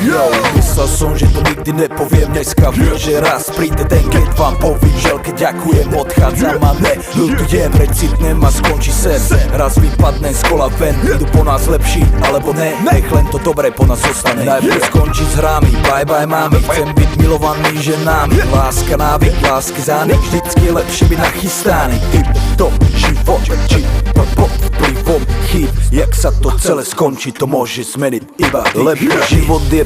Yo, myslel som, že to nikdy nepoviem. Dneska viem, že raz príde ten, keď vám povím želke ďakujem. Odchádzam a neľutujem, recitnem a skončí sen. Raz vypadnem z kola ven, idú po nás lepší, alebo ne. Nech len to dobré po nás zostane. Najprv skončí s hrami, bye bye mami. Chcem byť milovaný ženami. Láska návyk, lásky zánik. Vždycky je lepšie byť nachystaný. Tip top, život, či pod vplyvom chyb. Jak sa to celé skončí, to môže zmeniť iba lepší život je